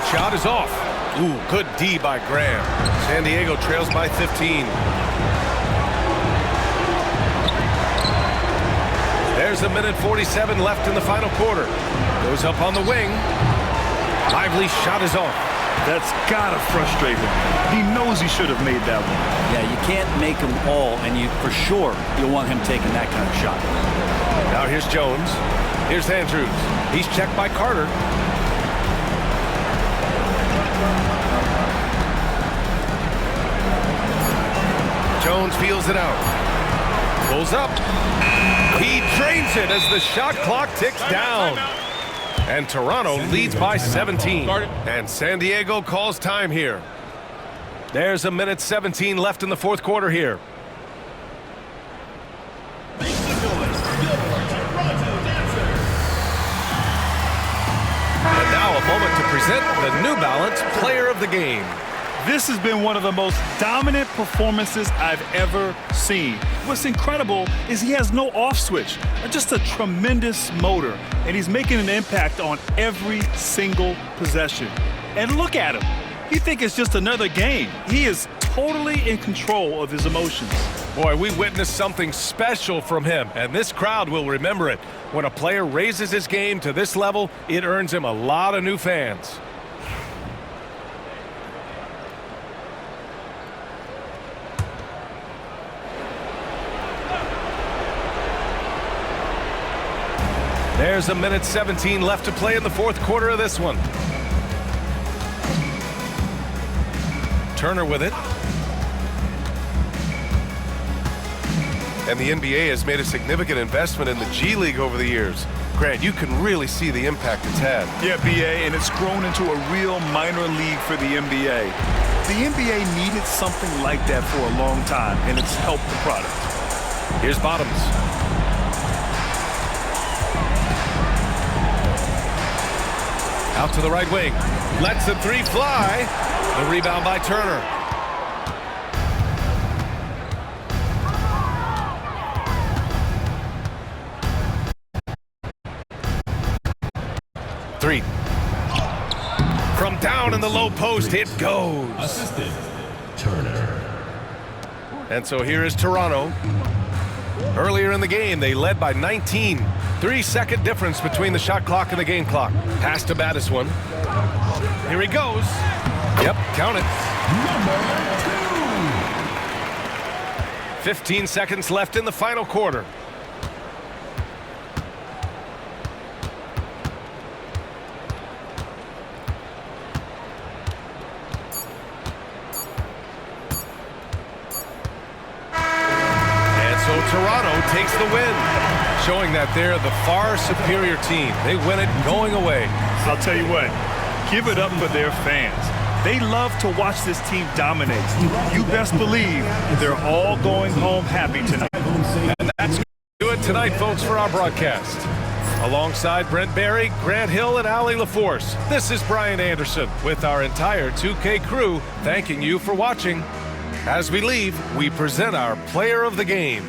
That shot is off. Ooh, good D by Graham. San Diego trails by 15. There's a minute 47 left in the final quarter. Goes up on the wing. Lively shot is off. That's gotta frustrate him. He knows he should have made that one. Yeah, you can't make them all, and for sure you'll want him taking that kind of shot. Now here's Jones. Here's Andrews. He's checked by Carter. Jones feels it out. Pulls up. He drains it as the shot clock ticks down. And Toronto leads by 17. And San Diego calls time here. There's a minute 17 left in the fourth quarter here. And now a moment to present the New Balance Player of the Game. This has been one of the most dominant performances I've ever seen. What's incredible is he has no off switch, just a tremendous motor, and he's making an impact on every single possession. And look at him. You think it's just another game. He is totally in control of his emotions. Boy, we witnessed something special from him, and this crowd will remember it. When a player raises his game to this level, it earns him a lot of new fans. There's a minute 17 left to play in the fourth quarter of this one. Turner with it. And the NBA has made a significant investment in the G League over the years. Grant, you can really see the impact it's had. Yeah, BA, and it's grown into a real minor league for the NBA. The NBA needed something like that for a long time, and it's helped the product. Here's Bottoms. Out to the right wing. Lets the three fly. The rebound by Turner. Three. From down in the low post, it goes. Assistant, Turner. And so here is Toronto. Earlier in the game, they led by 19. 3-second difference between the shot clock and the game clock. Pass to Battis one. Here he goes. Yep, count it. Number 2. 15 seconds left in the final quarter. And so Toronto takes the win, showing that they're the far superior team. They win it going away. I'll tell you what, give it up for their fans. They love to watch this team dominate. You best believe they're all going home happy tonight. And that's going to do it tonight, folks, for our broadcast. Alongside Brent Barry, Grant Hill, and Allie LaForce, this is Brian Anderson with our entire 2K crew thanking you for watching. As we leave, we present our Player of the Game.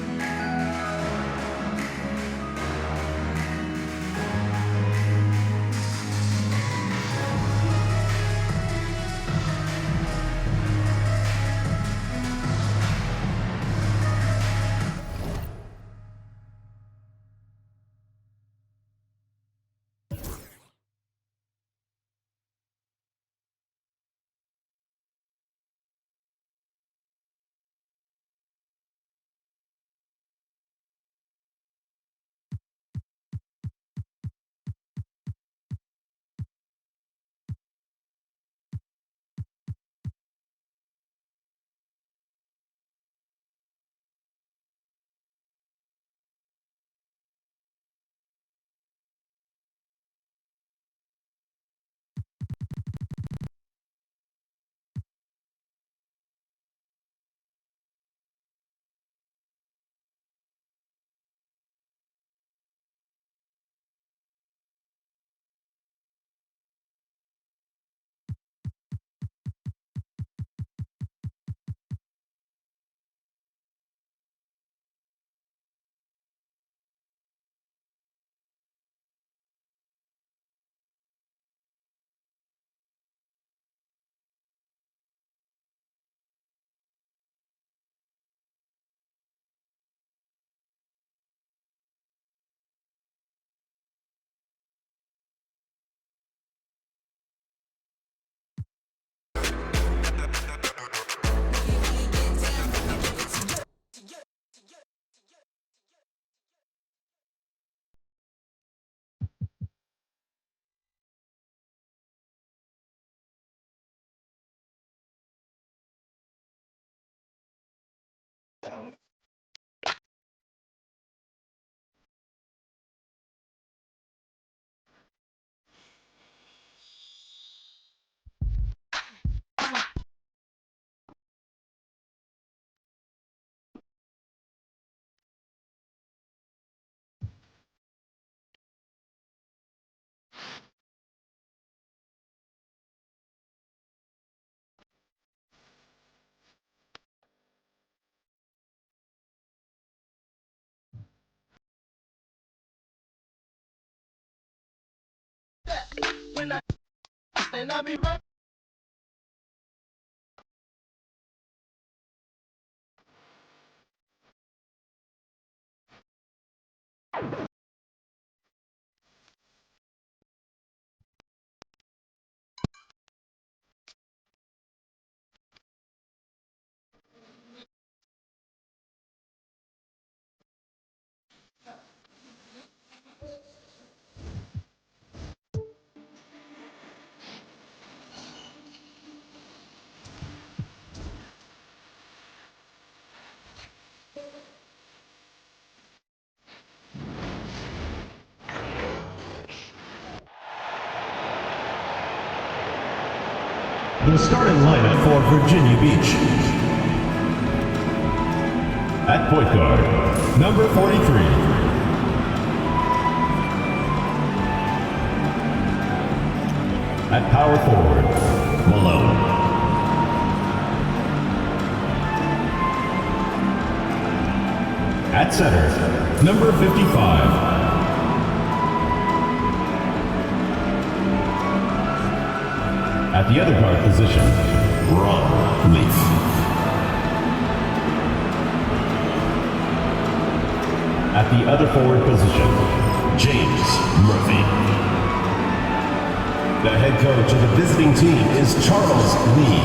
The starting lineup for Virginia Beach. At point guard, number 43. At power forward, Malone. At center, number 55. At the other guard position, Ron Leaf. At the other forward position, James Murphy. The head coach of the visiting team is Charles Lee.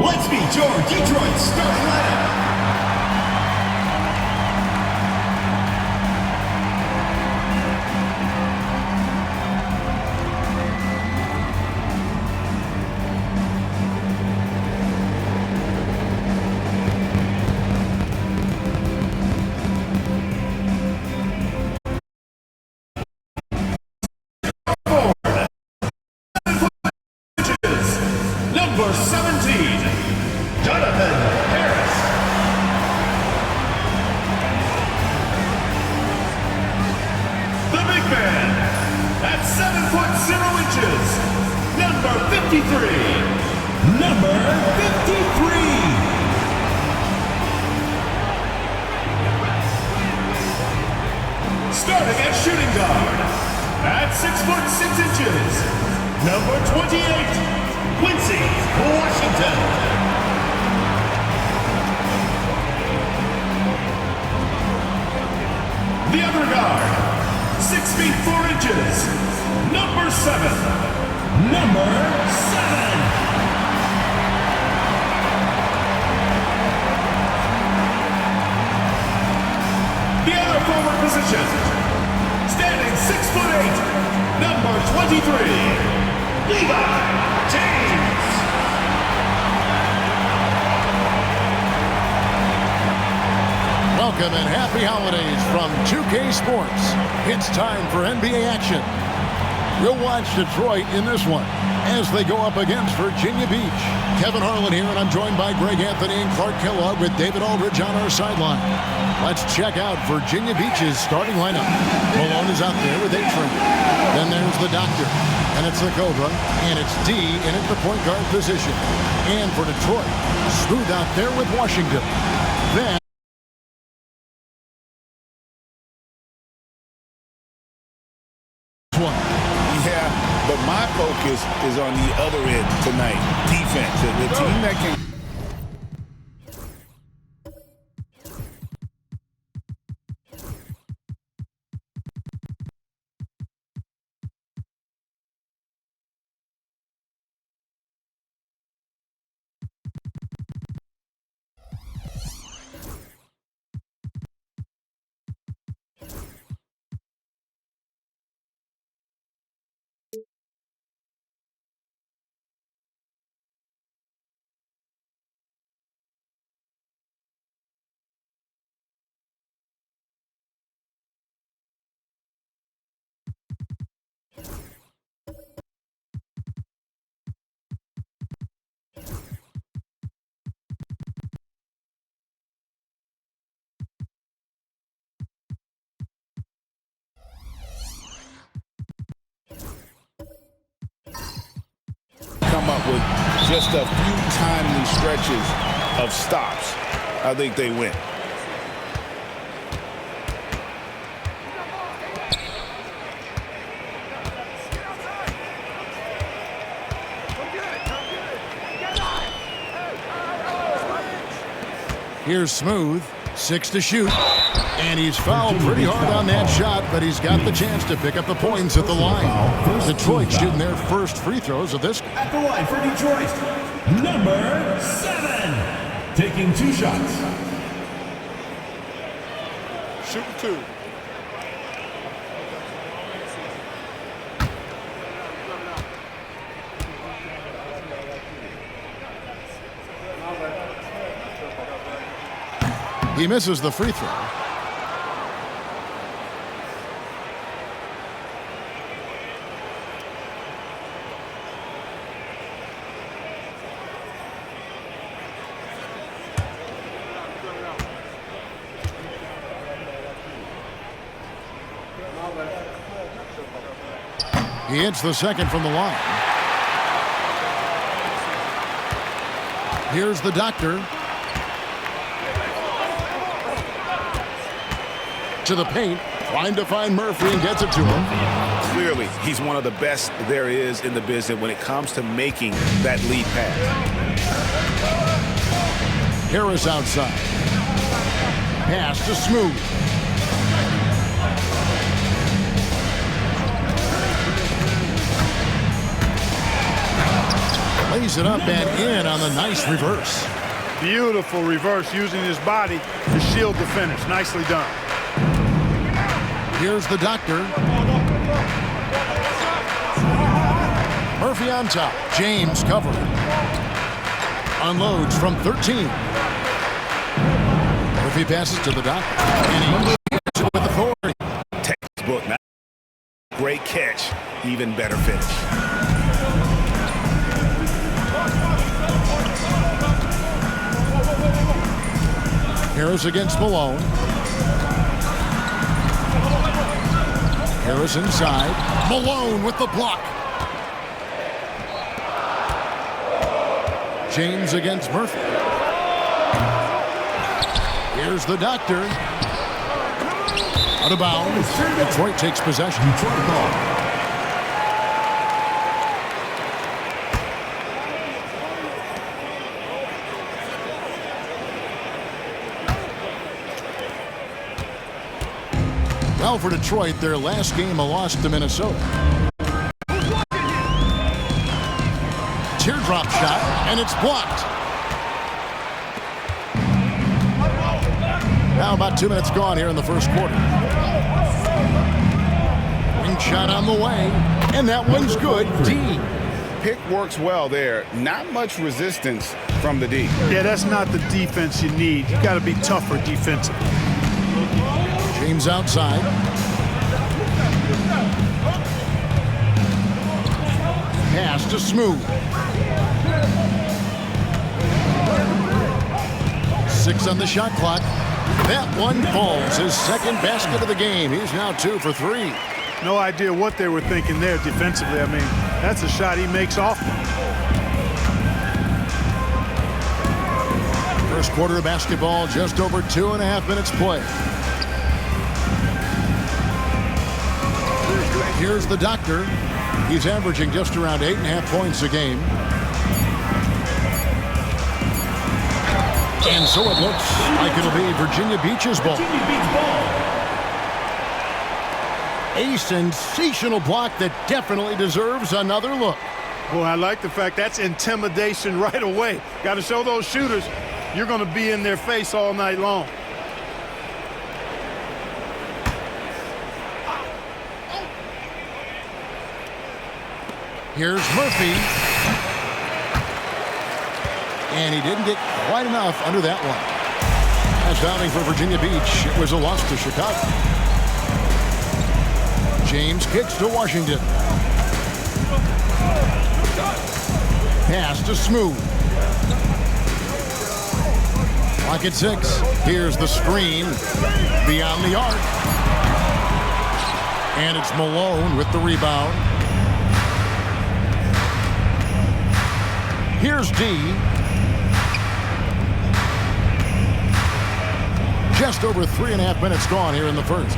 Let's meet your Detroit starting lineup. Number 17, Jonathan Harris. The big man, at 7'0", number 53. Number 53. Starting at shooting guard, at 6'6", number 28. Quincy, Washington. The other guard, 6 feet 4 inches, number 7. Number 7. The other forward position, standing 6'8", number 23. Levi James. Welcome and happy holidays from 2K Sports. It's time for NBA action. We'll watch Detroit in this one as they go up against Virginia Beach. Kevin Harlan here, and I'm joined by Greg Anthony and Clark Kellogg with David Aldridge on our sideline. Let's check out Virginia Beach's starting lineup. Malone is out there with A-Train. Then there's the Doctor. And it's the Cobra, and it's D in at the point guard position. And for Detroit, Smooth out there with Washington. Then yeah, but my focus is on the other end tonight. Defense. The team that can... come up with just a few timely stretches of stops, I think they win. Here's Smooth. 6 to shoot. And he's fouled pretty hard on that shot, but he's got the chance to pick up the points at the line. Detroit shooting their first free throws of this. At the line for Detroit, number 7. Taking 2 shots. Shooting 2. He misses the free throw. He hits the second from the line. Here's the doctor. To the paint, trying to find Murphy and gets it to him. Clearly, he's one of the best there is in the business when it comes to making that lead pass. Harris outside. Pass to Smooth. Lays it up and in on the nice reverse. Beautiful reverse using his body to shield the finish. Nicely done. Here's the doctor. Murphy on top. James covered. Unloads from 13. Murphy passes to the doctor. And he hits it with authority. Textbook. Great catch. Even better finish. Harris against Malone. Harris inside. Malone with the block. James against Murphy. Here's the doctor. Out of bounds. Detroit takes possession. Detroit ball. Well, for Detroit, their last game a loss to Minnesota. Teardrop shot, and it's blocked. Now about 2 minutes gone here in the first quarter. Wing shot on the way, and that one's good. D. Pick works well there. Not much resistance from the D. Yeah, that's not the defense you need. You got to be tougher defensively. James outside. Pass to Smooth. 6 on the shot clock. That one falls. His second basket of the game. He's now 2 for 3. No idea what they were thinking there defensively. I mean, that's a shot he makes often. First quarter of basketball, just over 2.5 minutes play. Here's the doctor. He's averaging just around 8.5 points a game. And so it looks like it'll be Virginia Beach's ball. A sensational block that definitely deserves another look. Boy, I like the fact that's intimidation right away. Got to show those shooters you're going to be in their face all night long. Here's Murphy. And he didn't get quite enough under that one. As fouling for Virginia Beach, it was a loss to Chicago. James kicks to Washington. Pass to Smooth. Clock at 6. Here's the screen. Beyond the arc. And it's Malone with the rebound. Here's D. Just over 3.5 minutes gone here in the first.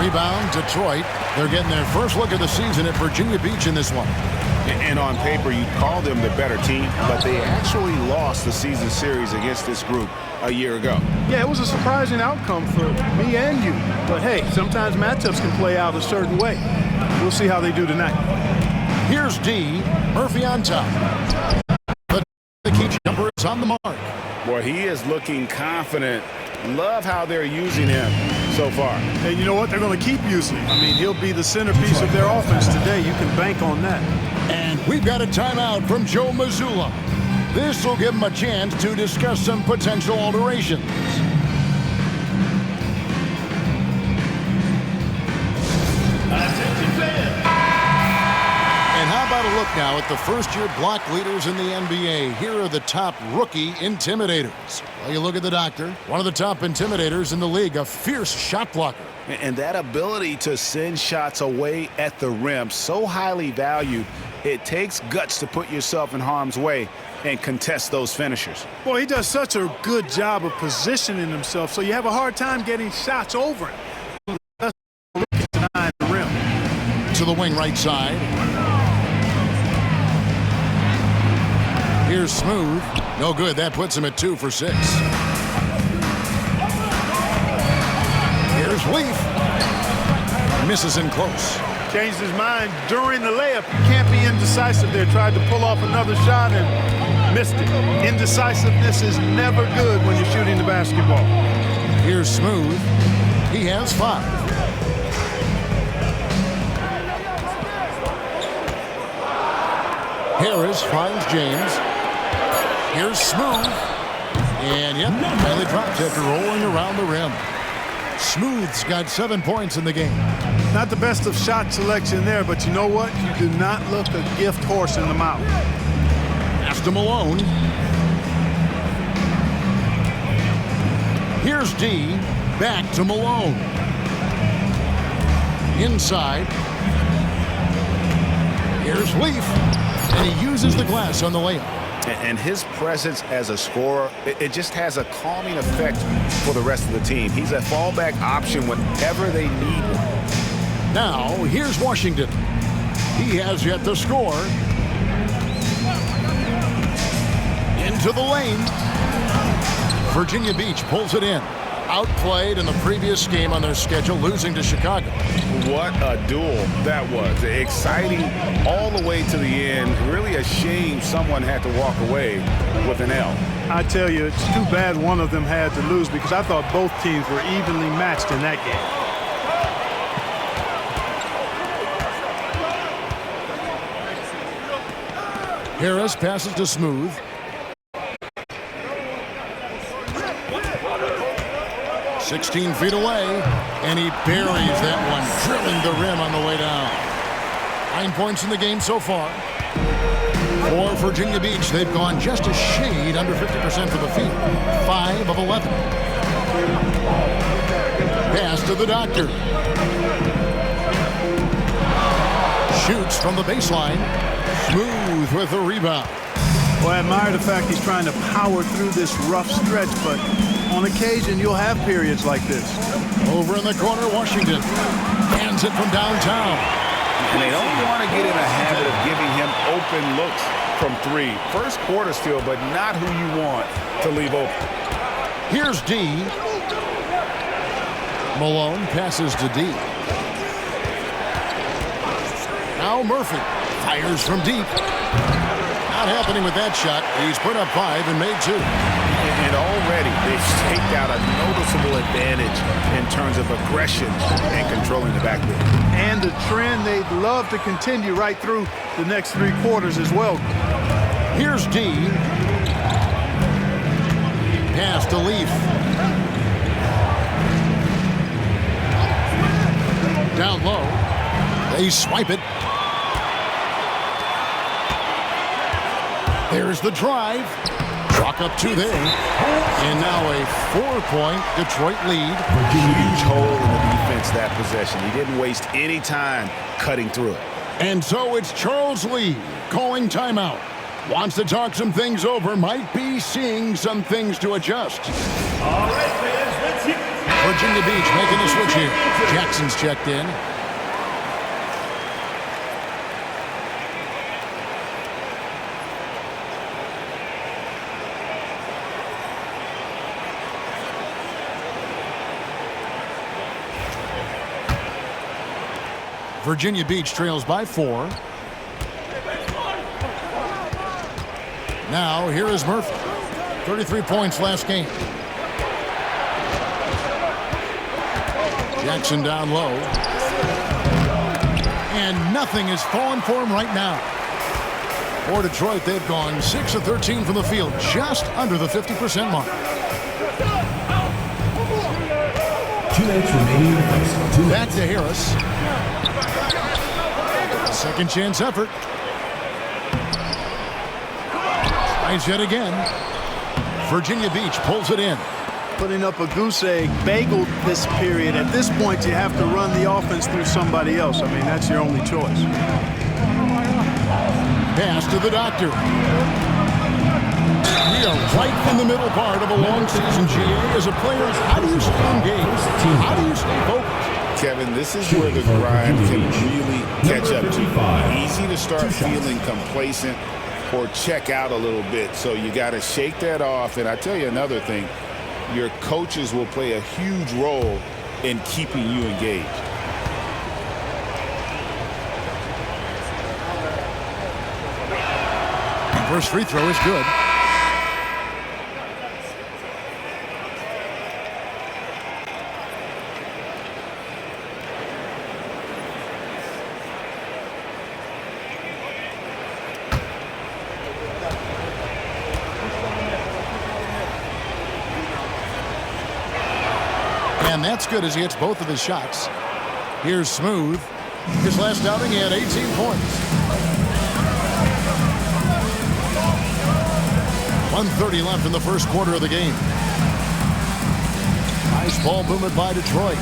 Rebound, Detroit. They're getting their first look of the season at Virginia Beach in this one. And on paper, you call them the better team, but they actually lost the season series against this group a year ago. Yeah, it was a surprising outcome for me and you. But hey, sometimes matchups can play out a certain way. We'll see how they do tonight. Here's D. Murphy on top. The key jumper is on the mark. Boy, he is looking confident. Love how they're using him so far. And you know what? They're going to keep using him. I mean, he'll be the centerpiece of their offense today. You can bank on that. And we've got a timeout from Joe Mazzulla. This will give him a chance to discuss some potential alterations. And how about a look now at the first-year block leaders in the NBA? Here are the top rookie intimidators. Well, you look at the doctor, one of the top intimidators in the league, a fierce shot blocker. And that ability to send shots away at the rim, so highly valued, it takes guts to put yourself in harm's way and contest those finishers. Boy, he does such a good job of positioning himself, so you have a hard time getting shots over him. That's the rim. To the wing right side. Here's Smooth. No good. That puts him at 2 for 6. Here's Leaf. Misses in close. Changed his mind during the layup. You can't be indecisive there. Tried to pull off another shot and missed it. Indecisiveness is never good when you're shooting the basketball. Here's Smooth. He has 5. Harris finds James. Here's Smooth. And yep, finally dropped after rolling around the rim. Smooth's got 7 points in the game. Not the best of shot selection there, but you know what? You do not look a gift horse in the mouth. Pass to Malone. Here's D. Back to Malone. Inside. Here's Leaf. And he uses the glass on the layup. And his presence as a scorer, it just has a calming effect for the rest of the team. He's a fallback option whenever they need him. Now, here's Washington. He has yet to score. Into the lane. Virginia Beach pulls it in. Outplayed in the previous game on their schedule, losing to Chicago. What a duel that was. Exciting all the way to the end. Really a shame someone had to walk away with an L. I tell you, it's too bad one of them had to lose because I thought both teams were evenly matched in that game. Harris passes to Smooth. "16 feet away, and he buries that one, drilling the rim on the way down. 9 points in the game so far. For Virginia Beach, they've gone just a shade under 50% from the field. 5 of 11. Pass to the doctor. Shoots from the baseline. Smooth with the rebound. Well, I admire the fact he's trying to power through this rough stretch, but on occasion you'll have periods like this. Over in the corner, Washington hands it from downtown. And they don't want to get in a habit of giving him open looks from 3. First quarter still, but not who you want to leave open. Here's D. Malone passes to D. Now Murphy fires from deep. Not happening with that shot. He's put up 5 and made 2. And already they've staked out a noticeable advantage in terms of aggression and controlling the backcourt. And the trend they'd love to continue right through the next 3 quarters as well. Here's D. Pass to Leaf. Down low. They swipe it. There's the drive. Chalk up 2 there. And now a 4-point Detroit lead. Huge hole in the defense that possession. He didn't waste any time cutting through it. And so it's Charles Lee calling timeout. Wants to talk some things over. Might be seeing some things to adjust. All right, fans, let's hit. Virginia Beach making a switch here. Jackson's checked in. Virginia Beach trails by 4. Now here is Murphy. 33 points last game. Jackson down low. And nothing is falling for him right now. For Detroit, they've gone 6 of 13 from the field, just under the 50% mark. 2 minutes remaining in the first. Back to Harris. Second chance effort. Tries yet again. Virginia Beach pulls it in. Putting up a goose egg, bageled this period. At this point, you have to run the offense through somebody else. I mean, that's your only choice. Pass to the doctor. We are right in the middle part of a long season, GA. As a player, how do you stay engaged? How do you stay focused? Kevin, this is where the grind can really catch up to you. Easy to start feeling complacent or check out a little bit. So you got to shake that off. And I tell you another thing, your coaches will play a huge role in keeping you engaged. First free throw is good. And that's good as he hits both of his shots. Here's Smooth. His last outing, he had 18 points. 1:30 left in the first quarter of the game. Nice ball movement by Detroit.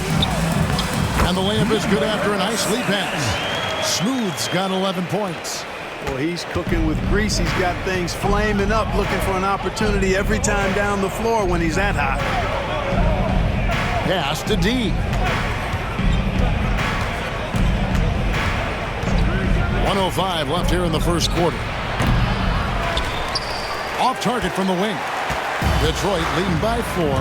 And the layup is good after a nice lead pass. Smooth's got 11 points. Well, he's cooking with grease. He's got things flaming up, looking for an opportunity every time down the floor when he's that hot. Pass to D. 1:05 left here in the first quarter. Off target from the wing. Detroit leading by 4.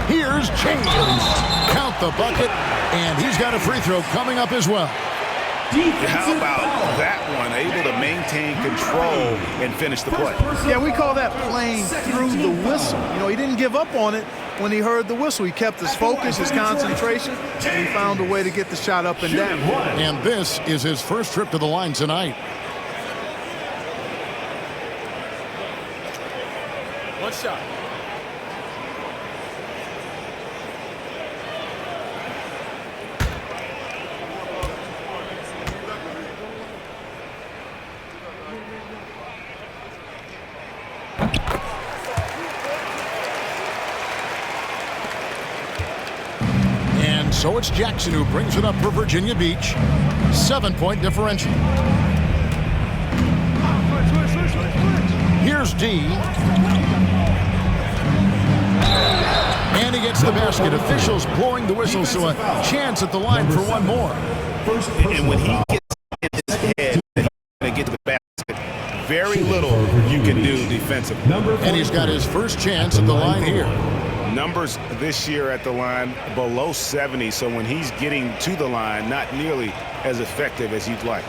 Here's James. Count the bucket, and he's got a free throw coming up as well. How about that one? Able to maintain control and finish the play. Yeah, we call that playing through the whistle. You know, he didn't give up on it when he heard the whistle. He kept his focus, his concentration, and he found a way to get the shot up and down. And this is his first trip to the line tonight. One shot. And so it's Jackson who brings it up for Virginia Beach. 7-point differential. Here's D. And he gets the basket. Officials blowing the whistle, so a chance at the line for one more. And when he gets in his head that he's going to get to the basket, very little you can do defensively. And he's got his first chance at the line here. Numbers this year at the line below 70, so when he's getting to the line, not nearly as effective as you'd like.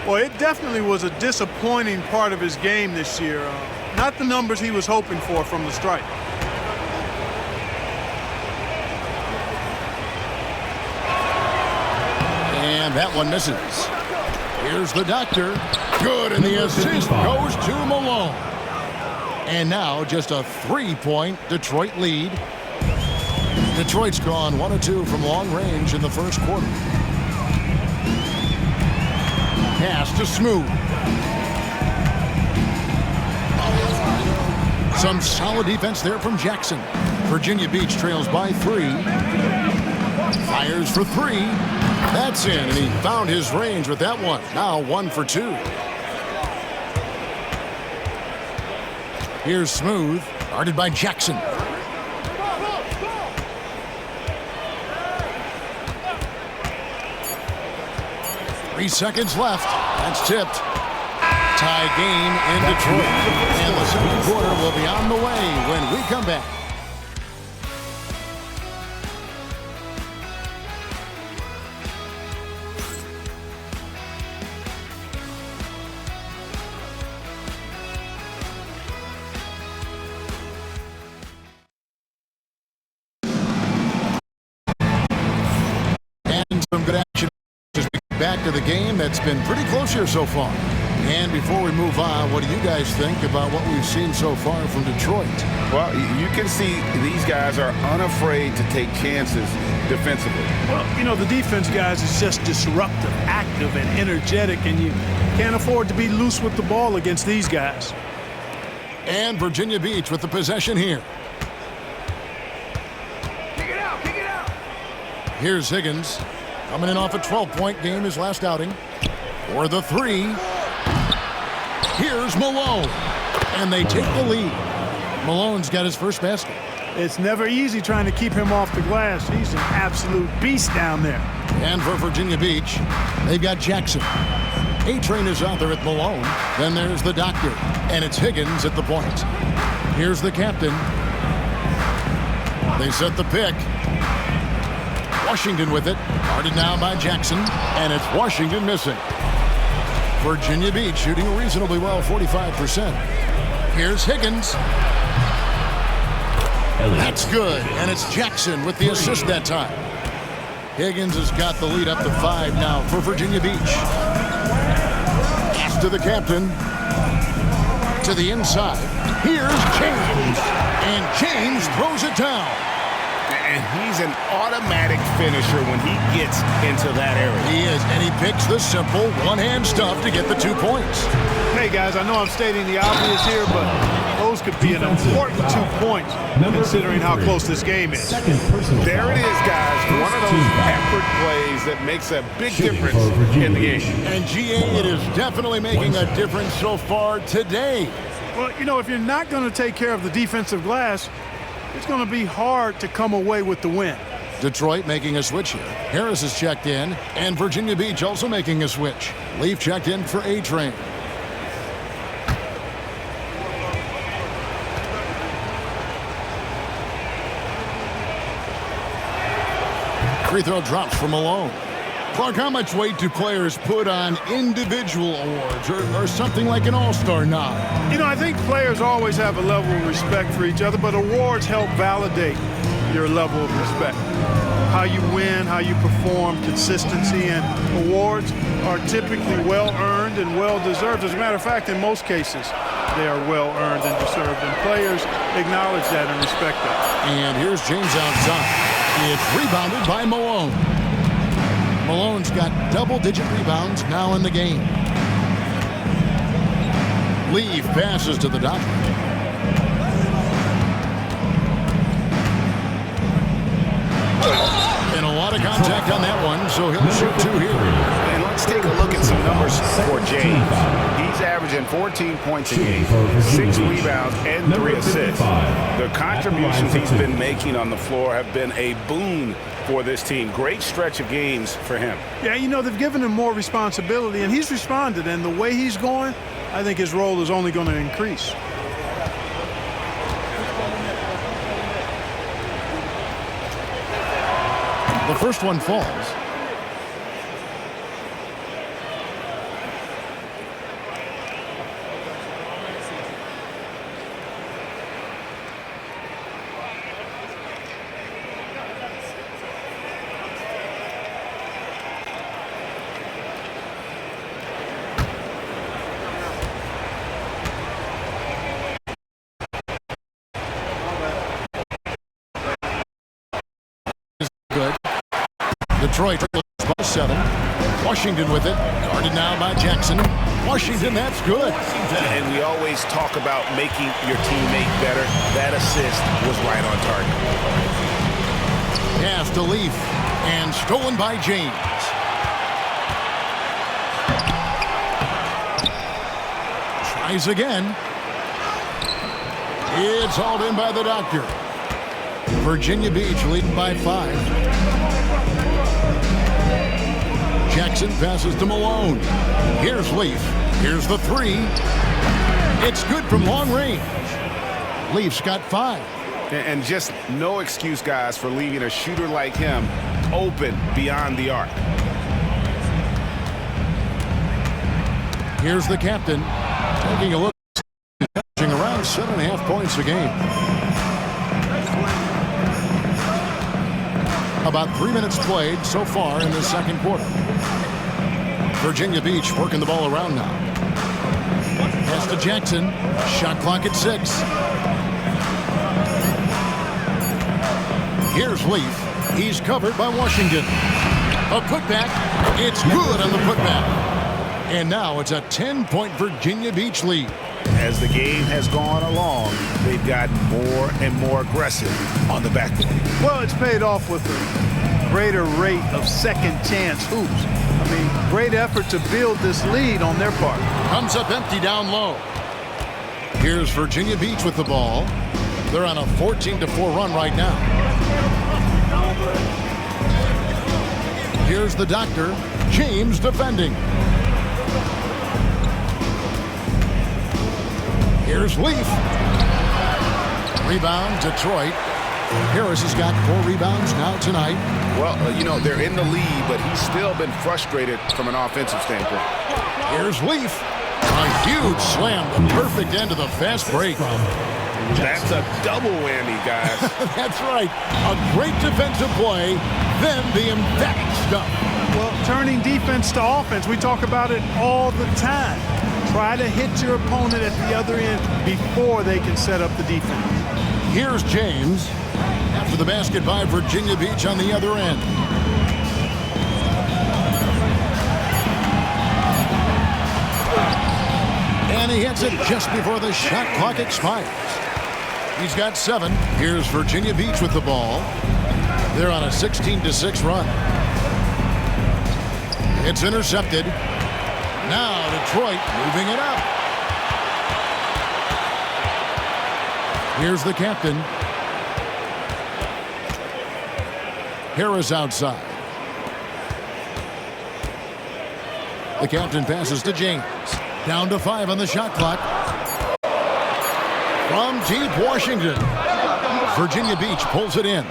Well, it definitely was a disappointing part of his game this year. Not the numbers he was hoping for from the stripe. And that one misses. Here's the doctor. Good, and the assist goes to Malone. And now just a 3-point Detroit lead. Detroit's gone 1 of 2 from long range in the first quarter. Pass to Smooth. Some solid defense there from Jackson. Virginia Beach trails by 3. Fires for 3. That's in, and he found his range with that one. Now 1 for 2. Here's Smooth, guarded by Jackson. Three seconds left. That's tipped. Tie game in Detroit. And the second quarter will be on the way when we come back. some good action as we get back to the game that's been pretty close here so far. And before we move on, what do you guys think about what we've seen so far from Detroit? Well, you can see these guys are unafraid to take chances defensively. Well, you know, the defense, guys, is just disruptive, active, and energetic, and you can't afford to be loose with the ball against these guys. And Virginia Beach with the possession here. Kick it out, kick it out. Here's Higgins, coming in off a 12-point game his last outing. For the three. Here's Malone. And they take the lead. Malone's got his first basket. It's never easy trying to keep him off the glass. He's an absolute beast down there. And for Virginia Beach, they've got Jackson. A-Train is out there at Malone. Then there's the doctor. And it's Higgins at the point. Here's the captain. They set the pick. Washington with it. Guarded now by Jackson. And it's Washington missing. Virginia Beach shooting reasonably well, 45%. Here's Higgins. That's good. And it's Jackson with the assist that time. Higgins has got the lead up to 5 now for Virginia Beach. Pass to the captain. To the inside. Here's James. And James throws it down. And he's an automatic finisher when he gets into that area. He is, and he picks the simple one-hand stuff to get the 2 points. Hey, guys, I know I'm stating the obvious here, but those could be an important 2 points considering how close this game is. There it is, guys. One of those effort plays that makes a big difference in the game. And GA, it is definitely making a difference so far today. Well, you know, if you're not going to take care of the defensive glass, it's going to be hard to come away with the win. Detroit making a switch here. Harris is checked in, and Virginia Beach also making a switch. Leaf checked in for A-Train. Free throw drops from Malone. Clark, how much weight do players put on individual awards or something like an all-star nod? You know, I think players always have a level of respect for each other, but awards help validate your level of respect. How you win, how you perform, consistency, and awards are typically well-earned and well-deserved. As a matter of fact, in most cases, they are well-earned and deserved, and players acknowledge that and respect that. And here's James outside. It's rebounded by Malone. Malone's got double-digit rebounds now in the game. Leaf passes to the doctor. And a lot of contact on that one, so he'll shoot 2 here. And let's take a look at some numbers for James. He's averaging 14 points a game, 6 rebounds, and 3 assists. The contributions he's been making on the floor have been a boon for this team. Great stretch of games for him. Yeah, you know, they've given him more responsibility, and he's responded. And the way he's going, I think his role is only going to increase. The first one falls. Detroit by 7. Washington with it. Guarded now by Jackson. Washington, that's good. And we always talk about making your teammate better. That assist was right on target. Pass to Leaf. And stolen by James. Tries again. It's hauled in by the doctor. Virginia Beach leading by 5. Jackson passes to Malone. Here's Leaf. Here's the 3. It's good from long range. Leaf's got 5. And just no excuse, guys, for leaving a shooter like him open beyond the arc. Here's the captain. Taking a look. Around 7.5 points a game. About 3 minutes played so far in the second quarter. Virginia Beach working the ball around now. Pass to Jackson. Shot clock at 6. Here's Leaf. He's covered by Washington. A putback. It's good on the putback. And now it's a 10-point Virginia Beach lead. As the game has gone along, they've gotten more and more aggressive on the backboard. Well, it's paid off with a greater rate of second chance hoops. I mean, great effort to build this lead on their part. Comes up empty down low. Here's Virginia Beach with the ball. They're on a 14-4 run right now. Here's the doctor, James defending. Here's Leaf. Rebound, Detroit. Harris has got 4 rebounds now tonight. Well, you know, they're in the lead, but he's still been frustrated from an offensive standpoint. Here's Leaf. A huge slam, the perfect end of the fast break. That's a double whammy, guys. That's right. A great defensive play, then the emphatic stuff. Well, turning defense to offense, we talk about it all the time. Try to hit your opponent at the other end before they can set up the defense. Here's James after the basket by Virginia Beach on the other end. And he hits it just before the shot clock expires. He's got 7. Here's Virginia Beach with the ball. They're on a 16-6 run. It's intercepted. Now Detroit moving it up. Here's the captain. Harris outside. The captain passes to James. Down to 5 on the shot clock. From deep Washington. Virginia Beach pulls it in.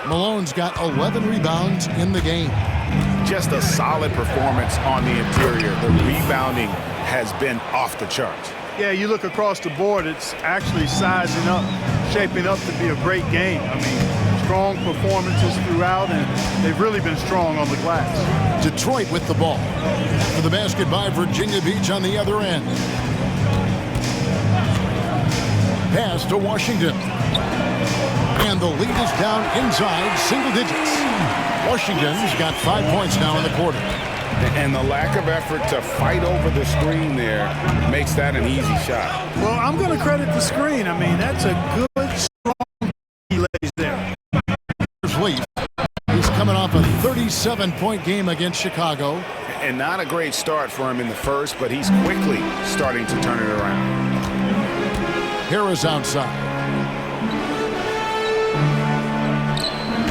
Malone's got 11 rebounds in the game. Just a solid performance on the interior. The rebounding has been off the charts. Yeah, you look across the board, it's actually sizing up, shaping up to be a great game. I mean, strong performances throughout, and they've really been strong on the glass. Detroit with the ball. For the basket by Virginia Beach on the other end. Pass to Washington. And the lead is down inside single digits. Washington's got 5 points now in the quarter. And the lack of effort to fight over the screen there makes that an easy shot. Well, I'm going to credit the screen. I mean, that's a good, strong he lays there. Here's Leaf. He's coming off a 37-point game against Chicago. And not a great start for him in the first, but he's quickly starting to turn it around. Harris outside.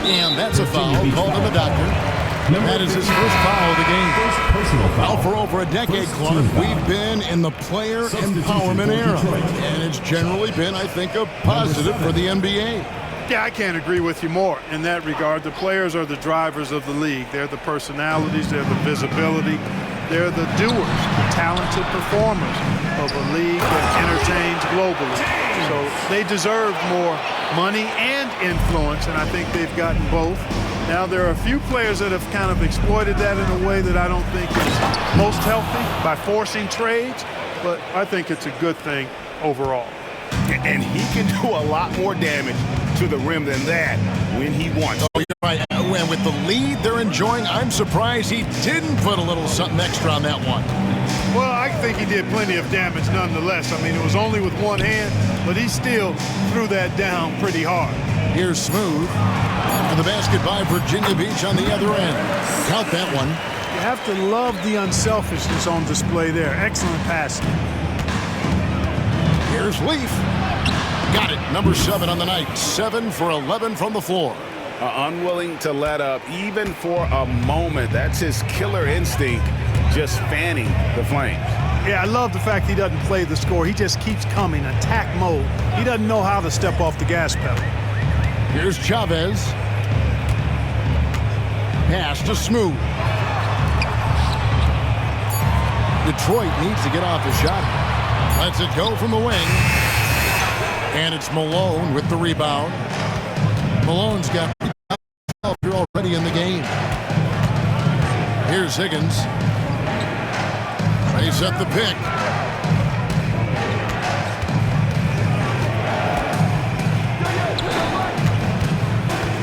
And that's a foul called on the doctor. That is his first foul of the game. Well, for over a decade, Clark, we've been in the player empowerment era. And it's generally been, I think, a positive for the NBA. Yeah, I can't agree with you more in that regard. The players are the drivers of the league. They're the personalities. They're the visibility. They're the doers, the talented performers of a league that entertains globally. So they deserve more money and influence, and I think they've gotten both. Now, there are a few players that have kind of exploited that in a way that I don't think is most healthy by forcing trades, but I think it's a good thing overall. And he can do a lot more damage to the rim than that when he wants. Oh, you're right. And with the lead they're enjoying, I'm surprised he didn't put a little something extra on that one. Well, I think he did plenty of damage nonetheless. I mean, it was only with one hand, but he still threw that down pretty hard. Here's Smooth. For the basket by Virginia Beach on the other end. Count that one. You have to love the unselfishness on display there. Excellent passing. Here's Leaf. Got it. Number 7 on the night. 7 for 11 from the floor. Unwilling to let up even for a moment. That's his killer instinct, just fanning the flames. Yeah, I love the fact he doesn't play the score. He just keeps coming, attack mode. He doesn't know how to step off the gas pedal. Here's Chavez. Pass to Smooth. Detroit needs to get off the shot. Lets it go from the wing. And it's Malone with the rebound. Malone's got if you're already in the game. Here's Higgins. They set the pick.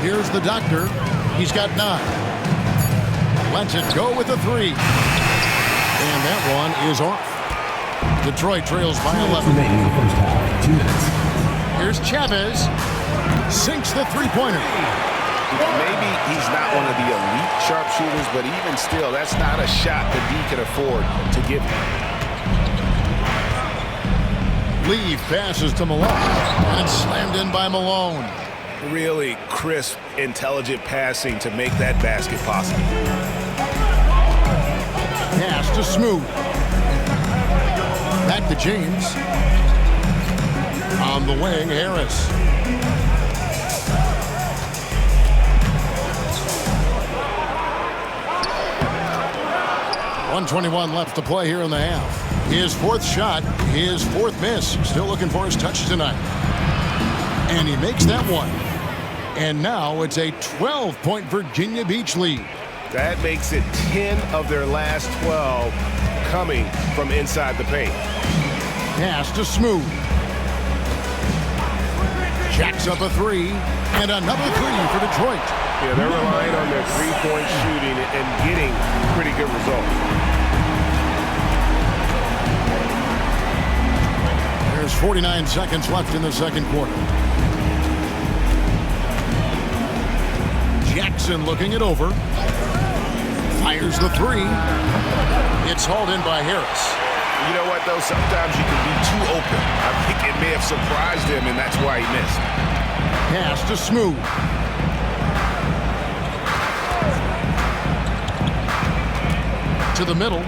Here's the doctor. He's got 9. Lets it go with a 3. And that one is off. Detroit trails by 11. Remaining in the first half. 2 minutes. Here's Chavez. Sinks the three-pointer. Maybe he's not one of the elite sharpshooters, but even still, that's not a shot that he can afford to give him. Leave passes to Malone. And it's slammed in by Malone. Really crisp, intelligent passing to make that basket possible. Pass to Smooth. Back to James. On the wing, Harris. .121 left to play here in the half. His 4th shot, his 4th miss. Still looking for his touch tonight. And he makes that one. And now it's a 12-point Virginia Beach lead. That makes it 10 of their last 12 coming from inside the paint. Pass to Smooth. Jacks up a 3. And another 3 for Detroit. Yeah, they're relying on their three-point shooting and getting pretty good results. There's 49 seconds left in the second quarter. Jackson looking it over. Fires the 3. It's hauled in by Harris. You know what, though? Sometimes you can be too open. I think it may have surprised him, and that's why he missed. Pass to Smooth. To the middle.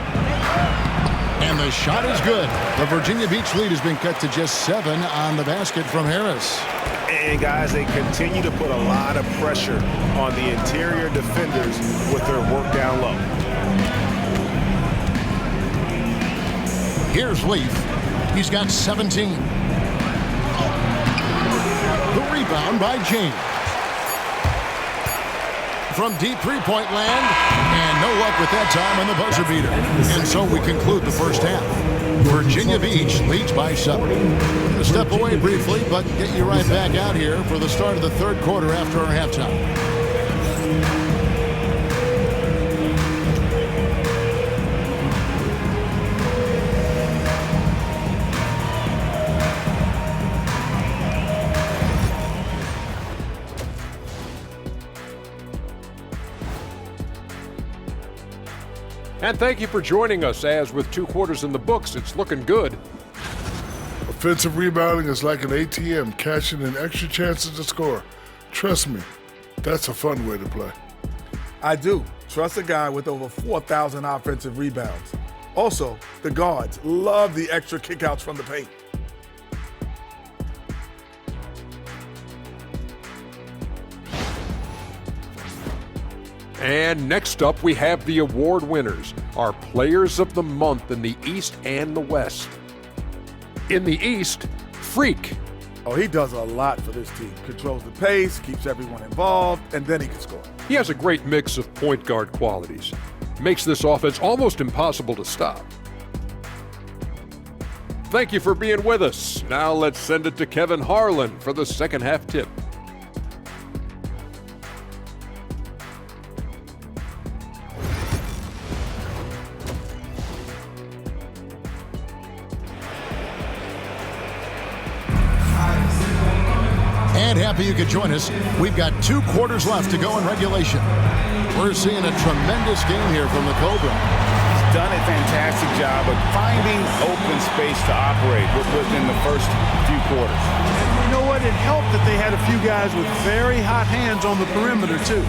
And the shot is good. The Virginia Beach lead has been cut to just 7 on the basket from Harris. And, guys, they continue to put a lot of pressure on the interior defenders with their work down low. Here's Leaf. He's got 17. The rebound by James. From deep three-point land, and no luck with that time on the buzzer beater. And so we conclude the first half. Virginia Beach leads by 7. We'll step away briefly, but get you right back out here for the start of the third quarter after our halftime. And thank you for joining us, as with 2 quarters in the books, it's looking good. Offensive rebounding is like an ATM, cashing in extra chances to score. Trust me, that's a fun way to play. I do. Trust a guy with over 4,000 offensive rebounds. Also, the guards love the extra kickouts from the paint. And next up, we have the award winners, our players of the month in the East and the West. In the East, Freak. Oh, he does a lot for this team. Controls the pace, keeps everyone involved, and then he can score. He has a great mix of point guard qualities. Makes this offense almost impossible to stop. Thank you for being with us. Now let's send it to Kevin Harlan for the second half tip. And happy you could join us. We've got 2 quarters left to go in regulation. We're seeing a tremendous game here from the Cobra. He's done a fantastic job of finding open space to operate within the first few quarters. And you know what? It helped that they had a few guys with very hot hands on the perimeter, too.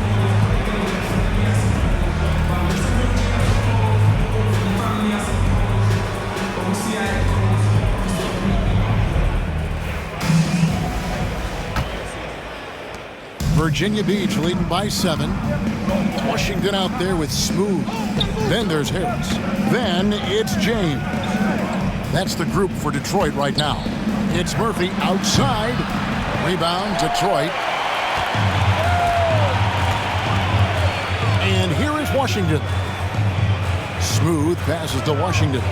Virginia Beach leading by 7. Washington out there with Smooth. Then there's Harris. Then it's James. That's the group for Detroit right now. It's Murphy outside. Rebound, Detroit. Washington. Smooth passes to Washington.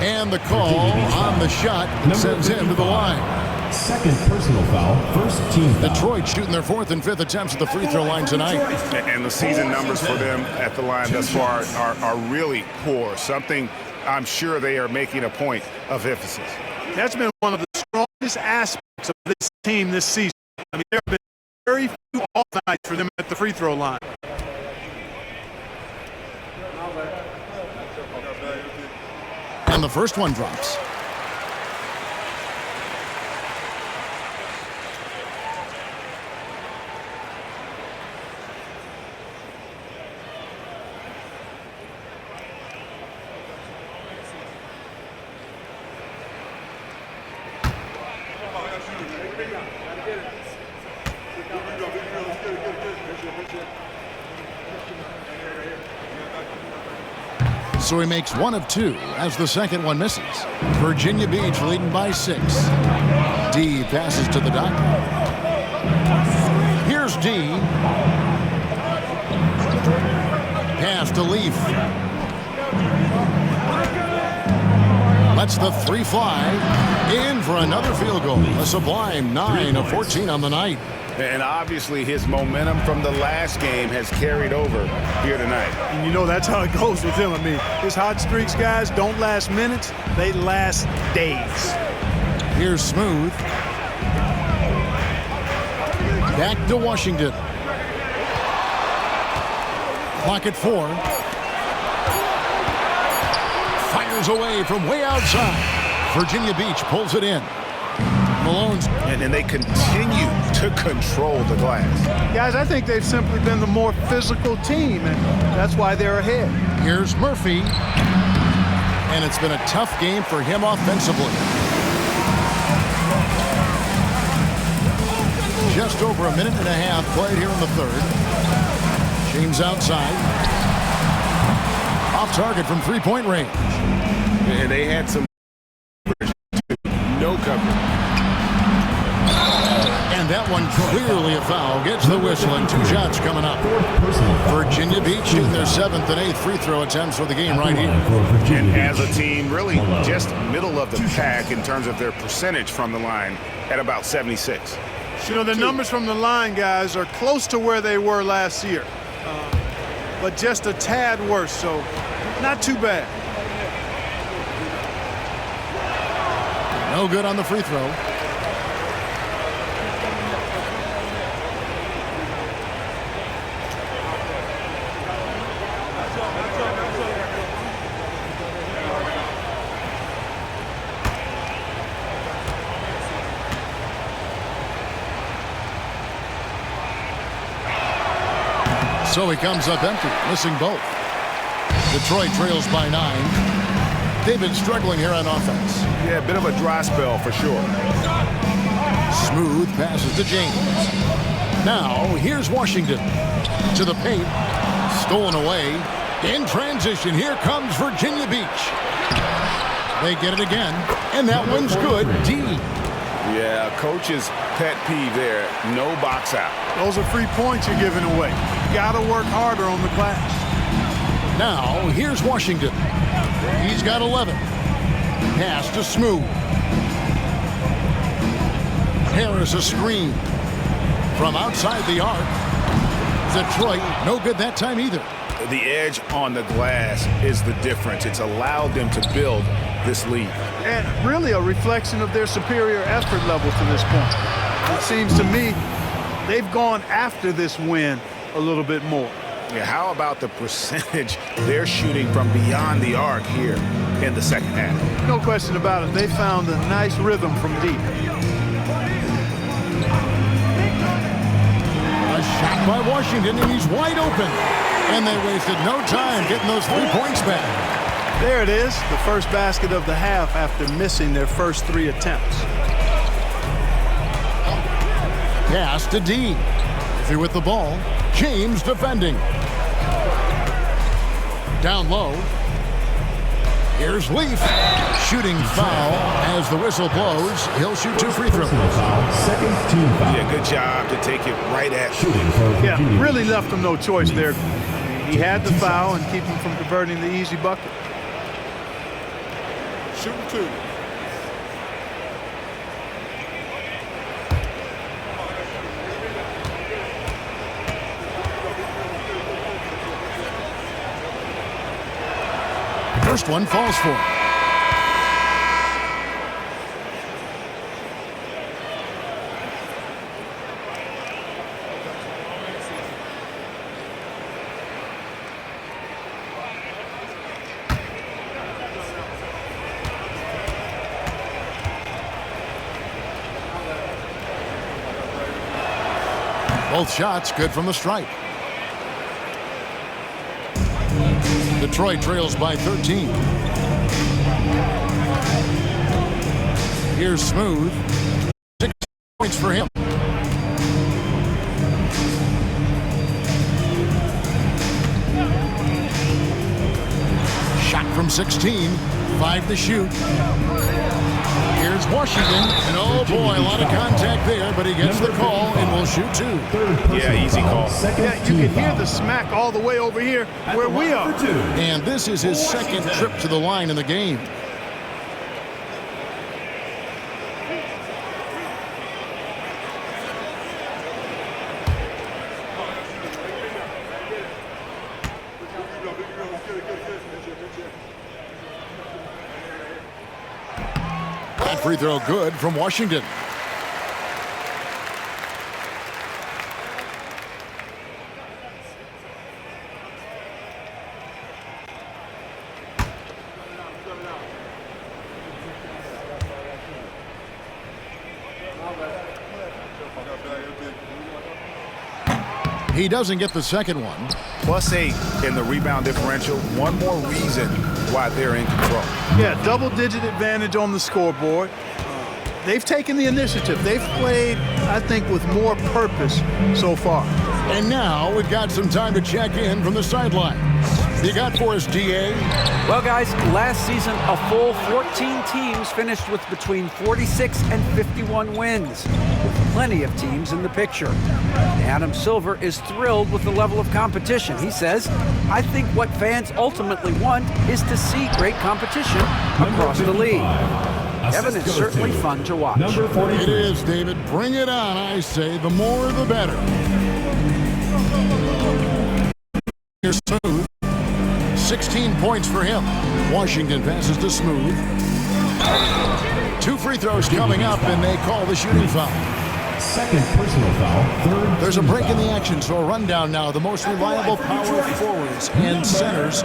And the call on the shot sends him to the line. Second personal foul, first team foul. Detroit shooting their 4th and 5th attempts at the free throw line tonight. And the season numbers for them at the line thus far are really poor. Something I'm sure they are making a point of emphasis. That's been one of the strongest aspects of this team this season. I mean, there have been very few off nights for them at the free throw line. And the first one drops. So he makes 1 of 2 as the second one misses. Virginia Beach leading by 6. D passes to the dot. Here's D. Pass to Leaf. Lets the 3 fly. In for another field goal. A sublime 9 of 14 on the night. And obviously his momentum from the last game has carried over here tonight. And you know that's how it goes with him. I mean, his hot streaks, guys, don't last minutes. They last days. Here's Smooth. Back to Washington. Clock at 4. Fires away from way outside. Virginia Beach pulls it in. Malone's. And they continue to control the glass. Guys, I think they've simply been the more physical team, and that's why they're ahead. Here's Murphy. And it's been a tough game for him offensively. Just over a minute and a half played here in the third. James outside. Off target from three-point range. And they had some no coverage. And that one clearly a foul. Gets the whistle and 2 shots coming up. Virginia Beach shooting their 7th and 8th free throw attempts for the game right here. And as a team, really just middle of the pack in terms of their percentage from the line at about 76. You know, the numbers from the line, guys, are close to where they were last year. But just a tad worse, so not too bad. No good on the free throw. So he comes up empty, missing both. Detroit trails by 9. They've been struggling here on offense. Yeah, a bit of a dry spell for sure. Smooth passes to James. Now, here's Washington. To the paint. Stolen away. In transition, here comes Virginia Beach. They get it again, and that one's good. D. Yeah, coach's pet peeve there. No box out. Those are free points you're giving away. You got to work harder on the glass. Now, here's Washington. He's got 11. Pass to Smooth. Harris a screen. From outside the arc. Detroit, no good that time either. The edge on the glass is the difference. It's allowed them to build this lead. And really a reflection of their superior effort level to this point. It seems to me they've gone after this win a little bit more. Yeah, how about the percentage they're shooting from beyond the arc here in the second half? No question about it. They found a nice rhythm from deep. A shot by Washington, and he's wide open. And they wasted no time getting those 3 points back. There it is, the first basket of the half after missing their first 3 attempts. Pass to D. Murphy with the ball. James defending. Down low. Here's Leaf. Shooting foul as the whistle blows. He'll shoot 2 free throws. Second team foul. Yeah, good job to take it right at Shooting for Yeah, Virginia really Beach. left him no choice there. He had the foul and keep him from converting the easy bucket. Shooting 2. First one falls for him. Both shots good from the stripe. Detroit trails by 13. Here's Smooth. 6 points for him. Shot from 16. 5 to shoot. Here's Washington. And oh boy, a lot of contact there, but he gets the call and will shoot 2. Yeah, easy call. Yeah, you can hear the smack all the way over here where we are. And this is his second trip to the line in the game. That free throw good from Washington. He doesn't get the second one. +8 in the rebound differential. One more reason why they're in control. Yeah, double-digit advantage on the scoreboard. They've taken the initiative. They've played, I think, with more purpose so far. And now we've got some time to check in from the sidelines. You got for us, DA? Well, guys, last season, a full 14 teams finished with between 46 and 51 wins, with plenty of teams in the picture. Adam Silver is thrilled with the level of competition. He says, I think what fans ultimately want is to see great competition across the league. Evan, it's certainly fun to watch. Number 43. It is, David. Bring it on, I say. The more, the better. Here's Smooth. 16 points for him. Washington passes to Smooth. 2 free throws coming up, and they call the shooting foul. Second personal foul. There's a break in the action, so a rundown now. The most reliable power forwards and centers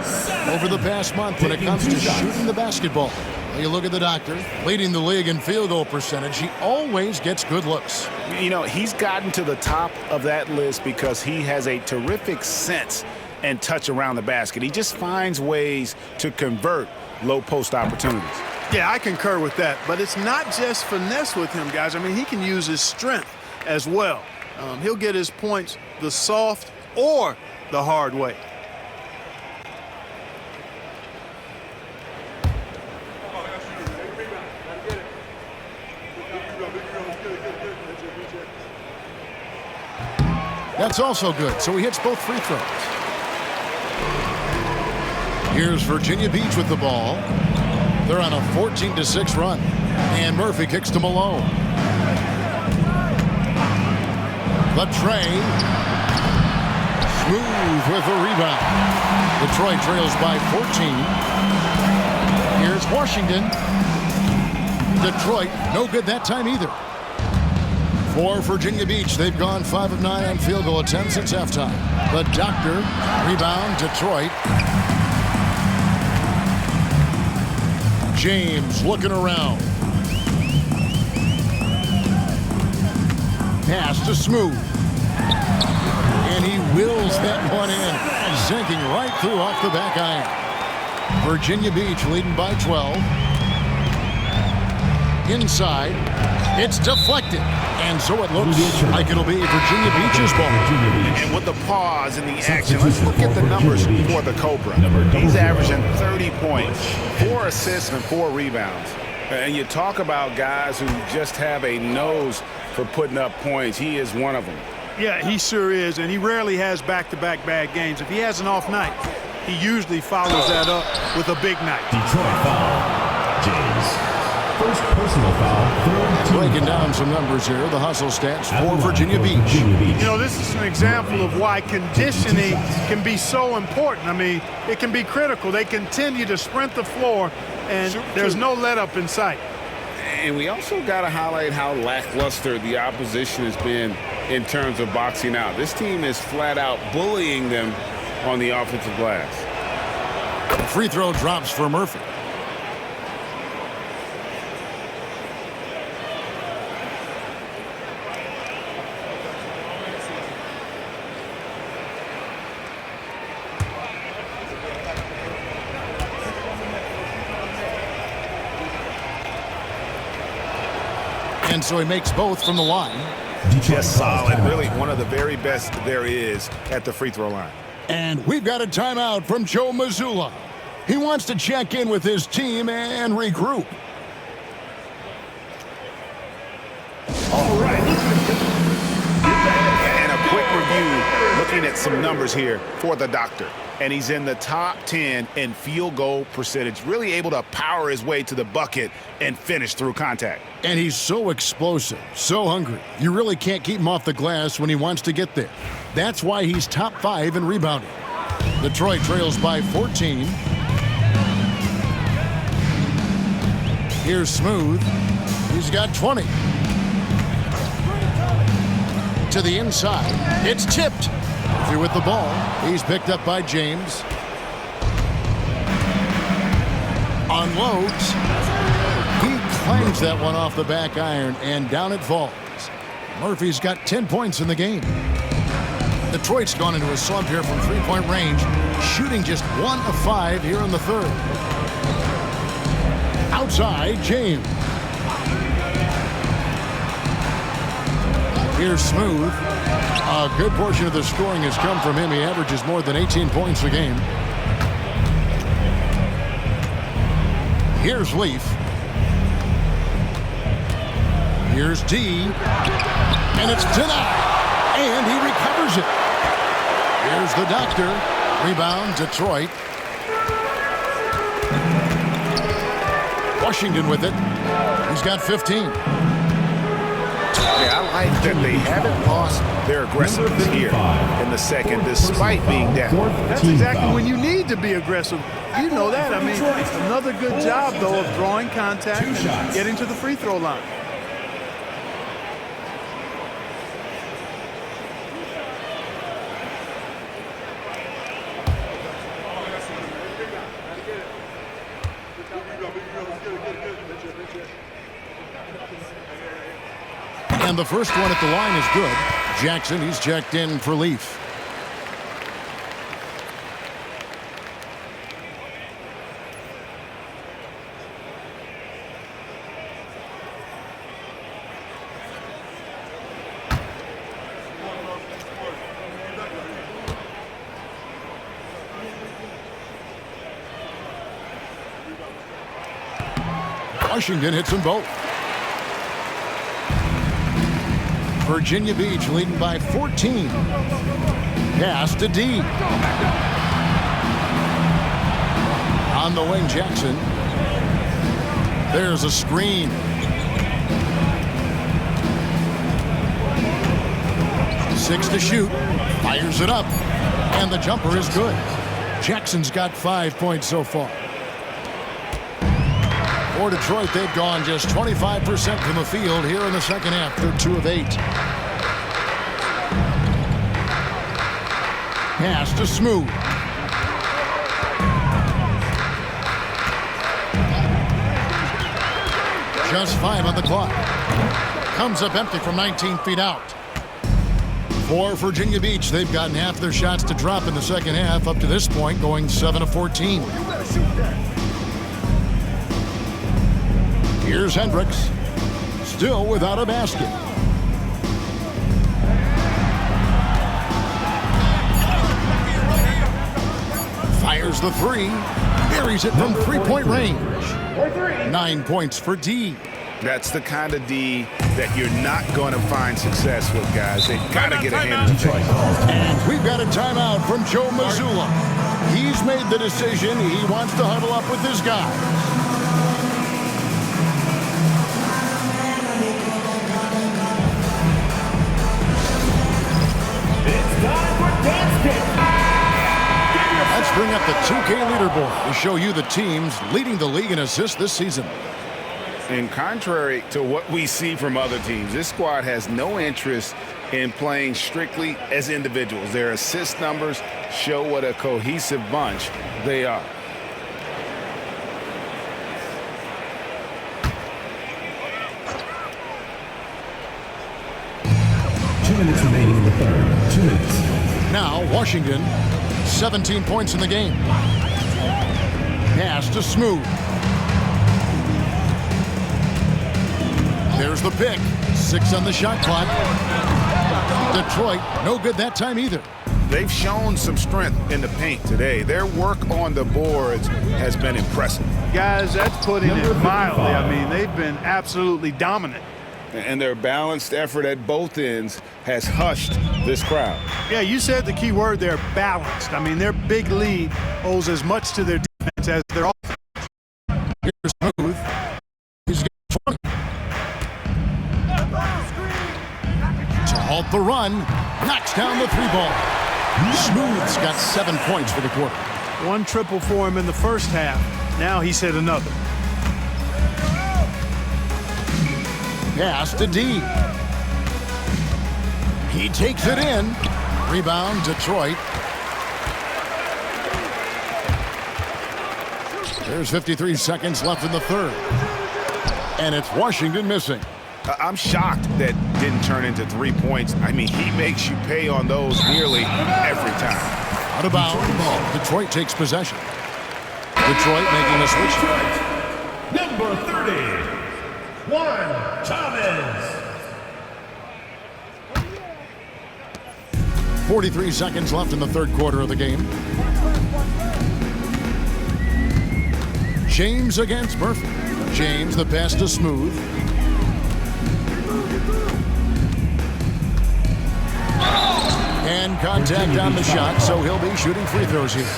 over the past month when it comes to shooting the basketball. Well, you look at the doctor, leading the league in field goal percentage. He always gets good looks. You know, he's gotten to the top of that list because he has a terrific sense and touch around the basket. He just finds ways to convert low post opportunities. Yeah, I concur with that. But it's not just finesse with him, guys. I mean, he can use his strength as well. He'll get his points the soft or the hard way. That's also good, so he hits both free throws. Here's Virginia Beach with the ball. They're on a 14-6 run. And Murphy kicks to Malone. The tray. Smooth with the rebound. Detroit trails by 14. Here's Washington. Detroit, no good that time either. For Virginia Beach, they've gone 5 of 9 on field goal attempts since halftime. The Doctor, rebound, Detroit. James looking around. Pass to Smooth. And he wills that one in, sinking right through off the back iron. Virginia Beach leading by 12. Inside. It's deflected. And so it looks like it'll be Virginia Beach's ball. And with the pause in the action, let's look at the numbers for the Cobra. He's averaging 30 points, 4 assists, and 4 rebounds. And you talk about guys who just have a nose for putting up points. He is one of them. Yeah, he sure is, and he rarely has back-to-back bad games. If he has an off night, he usually follows that up with a big night. Detroit foul. James. First personal foul. Breaking down some numbers here, the hustle stats for Virginia Beach. You know, this is an example of why conditioning can be so important. I mean, it can be critical. They continue to sprint the floor, and there's no let-up in sight. And we also got to highlight how lackluster the opposition has been in terms of boxing out. This team is flat out bullying them on the offensive glass. The free throw drops for Murphy. And so he makes both from the line. Just solid. Really one of the very best there is at the free throw line. And we've got a timeout from Joe Mazzulla. He wants to check in with his team and regroup. All right. And a quick review looking at some numbers here for the doctor. And he's in the top 10 in field goal percentage, really able to power his way to the bucket and finish through contact. And he's so explosive, so hungry. You really can't keep him off the glass when he wants to get there. That's why he's top 5 in rebounding. Detroit trails by 14. Here's Smooth. He's got 20. To the inside. It's tipped. Through with the ball. He's picked up by James. Unloads. He clangs that one off the back iron, and down it falls. Murphy's got 10 points in the game. Detroit's gone into a slump here from three-point range, shooting just 1 of 5 here in the third. Outside, James. Here's Smooth. A good portion of the scoring has come from him. He averages more than 18 points a game. Here's Leaf. Here's D. And it's denied. And he recovers it. Here's the doctor. Rebound, Detroit. Washington with it. He's got 15. Yeah, I like that they haven't lost their aggressiveness here in the second, despite being down. That's exactly when you need to be aggressive. You know that. I mean, another good job, though, of drawing contact and getting to the free throw line. And the first one at the line is good. Jackson, he's checked in for Leaf. Washington hits them both. Virginia Beach leading by 14. Pass to D. On the wing, Jackson. There's a screen. Six to shoot. Fires it up. And the jumper is good. Jackson's got 5 points so far. For Detroit, they've gone just 25% from the field here in the second half. They're 2 of 8. Pass to Smooth. Just 5 on the clock. Comes up empty from 19 feet out. For Virginia Beach, they've gotten half their shots to drop in the second half up to this point, going 7 of 14. Here's Hendricks. still without a basket. Fires the three. Buries it from three-point range. 9 points for D. That's the kind of D that you're not going to find success with, guys. They've got to get a hand in the face. And we've got a timeout from Joe Mazzulla. He's made the decision. He wants to huddle up with his guys. It's time for dance kick. Let's bring up the 2K leaderboard to show you the teams leading the league in assists this season. And contrary to what we see from other teams, this squad has no interest in playing strictly as individuals. Their assist numbers show what a cohesive bunch they are. Minutes remaining in the third. 2 minutes. Now, Washington, 17 points in the game. Pass to Smooth. There's the pick. 6 on the shot clock. Detroit, no good that time either. They've shown some strength in the paint today. Their work on the boards has been impressive. Guys, that's putting it mildly. I mean, they've been absolutely dominant. And their balanced effort at both ends has hushed this crowd. Yeah, you said the key word there, balanced. I mean, their big lead owes as much to their defense as their offense. Here's Smooth. He's got 20. To halt the run, knocks down the three ball. Smooth's got 7 points for the quarter. One triple for him in the first half. Now he's hit another. Pass to D. He takes it in. Rebound, Detroit. There's 53 seconds left in the third. And it's Washington missing. I'm shocked that didn't turn into 3 points. I mean, he makes you pay on those nearly every time. Out of bounds. Detroit takes possession. Detroit making a switch. Number 30. Juan Chavez. 43 seconds left in the third quarter of the game. James against Murphy. James, the pass to Smooth. And contact on the shot, so he'll be shooting free throws here.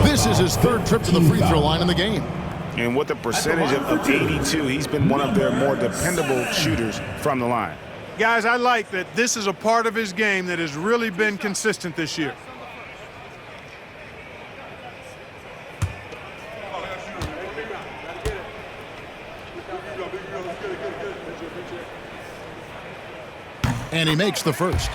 This is his third trip to the free throw line in the game. And with a percentage of 82, he's been one of their more dependable shooters from the line. Guys, I like that this is a part of his game that has really been consistent this year. And he makes the first.